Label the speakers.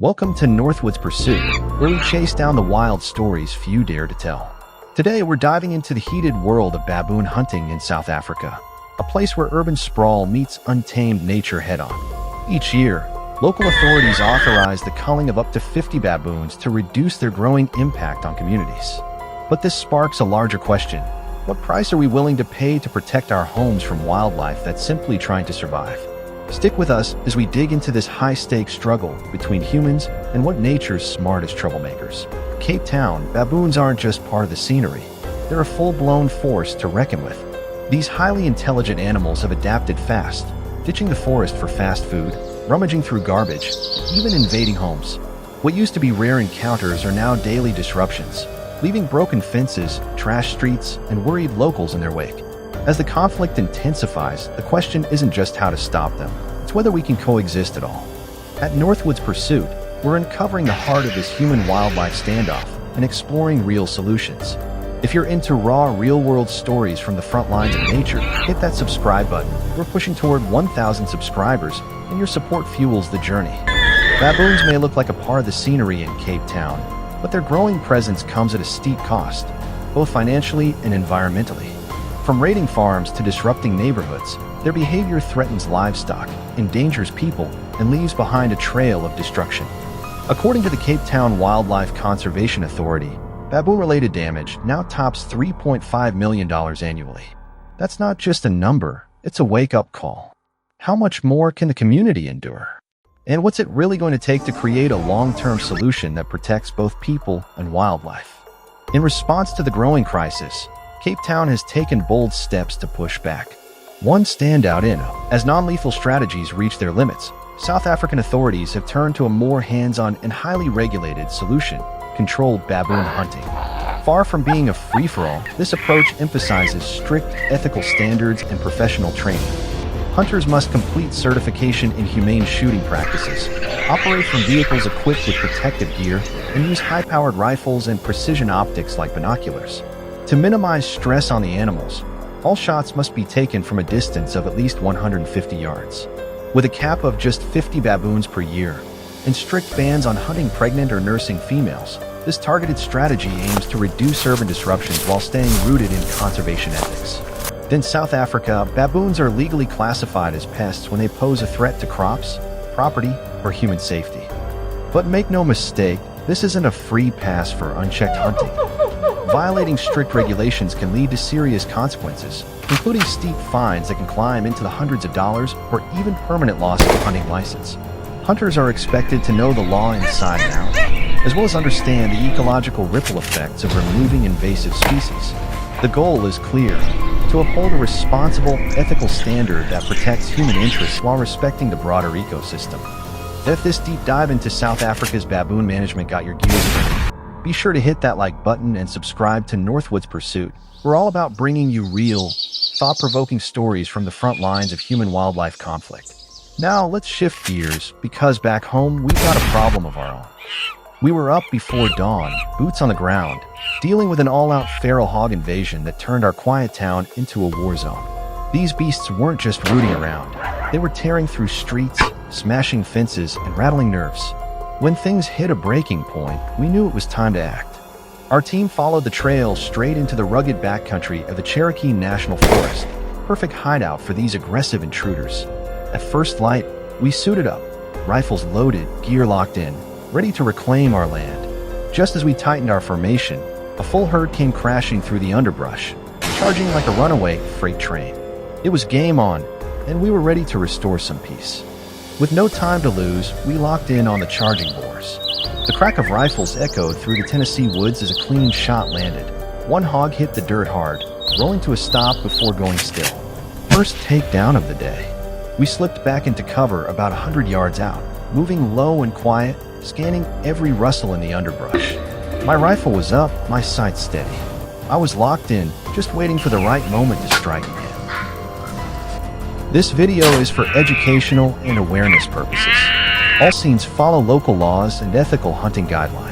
Speaker 1: Welcome to Northwoods Pursuit, where we chase down the wild stories few dare to tell. Today, we're diving into the heated world of baboon hunting in South Africa, a place where urban sprawl meets untamed nature head-on. Each year, local authorities authorize the culling of up to 50 baboons to reduce their growing impact on communities. But this sparks a larger question. What price are we willing to pay to protect our homes from wildlife that's simply trying to survive? Stick with us as we dig into this high-stakes struggle between humans and what nature's smartest troublemakers. Cape Town, baboons aren't just part of the scenery. They're a full-blown force to reckon with. These highly intelligent animals have adapted fast, ditching the forest for fast food, rummaging through garbage, even invading homes. What used to be rare encounters are now daily disruptions, leaving broken fences, trash streets, and worried locals in their wake. As the conflict intensifies, the question isn't just how to stop them, it's whether we can coexist at all. At Northwoods Pursuit, we're uncovering the heart of this human-wildlife standoff and exploring real solutions. If you're into raw, real-world stories from the front lines of nature, hit that subscribe button. We're pushing toward 1,000 subscribers, and your support fuels the journey. Baboons may look like a part of the scenery in Cape Town, but their growing presence comes at a steep cost, both financially and environmentally. From raiding farms to disrupting neighborhoods, their behavior threatens livestock, endangers people, and leaves behind a trail of destruction. According to the Cape Town Wildlife Conservation Authority, baboon-related damage now tops $3.5 million annually. That's not just a number, it's a wake-up call. How much more can the community endure? And what's it really going to take to create a long-term solution that protects both people and wildlife? In response to the growing crisis, Cape Town has taken bold steps to push back. One standout as non-lethal strategies reach their limits, South African authorities have turned to a more hands-on and highly regulated solution, controlled baboon hunting. Far from being a free-for-all, this approach emphasizes strict ethical standards and professional training. Hunters must complete certification in humane shooting practices, operate from vehicles equipped with protective gear, and use high-powered rifles and precision optics like binoculars. To minimize stress on the animals, all shots must be taken from a distance of at least 150 yards. With a cap of just 50 baboons per year, and strict bans on hunting pregnant or nursing females, this targeted strategy aims to reduce urban disruptions while staying rooted in conservation ethics. In South Africa, baboons are legally classified as pests when they pose a threat to crops, property, or human safety. But make no mistake, this isn't a free pass for unchecked hunting. Violating strict regulations can lead to serious consequences, including steep fines that can climb into the hundreds of dollars or even permanent loss of a hunting license. Hunters are expected to know the law inside and out, as well as understand the ecological ripple effects of removing invasive species. The goal is clear: to uphold a responsible, ethical standard that protects human interests while respecting the broader ecosystem. If this deep dive into South Africa's baboon management got your gears turning, be sure to hit that like button and subscribe to Northwoods Pursuit. We're all about bringing you real, thought-provoking stories from the front lines of human-wildlife conflict. Now let's shift gears, because back home we've got a problem of our own. We were up before dawn, boots on the ground, dealing with an all-out feral hog invasion that turned our quiet town into a war zone. These beasts weren't just rooting around. They were tearing through streets, smashing fences, and rattling nerves. When things hit a breaking point, we knew it was time to act. Our team followed the trail straight into the rugged backcountry of the Cherokee National Forest, perfect hideout for these aggressive intruders. At first light, we suited up, rifles loaded, gear locked in, ready to reclaim our land. Just as we tightened our formation, a full herd came crashing through the underbrush, charging like a runaway freight train. It was game on, and we were ready to restore some peace. With no time to lose, we locked in on the charging boars. The crack of rifles echoed through the Tennessee woods as a clean shot landed. One hog hit the dirt hard, rolling to a stop before going still. First takedown of the day. We slipped back into cover about 100 yards out, moving low and quiet, scanning every rustle in the underbrush. My rifle was up, my sights steady. I was locked in, just waiting for the right moment to strike again. This video is for educational and awareness purposes. All scenes follow local laws and ethical hunting guidelines.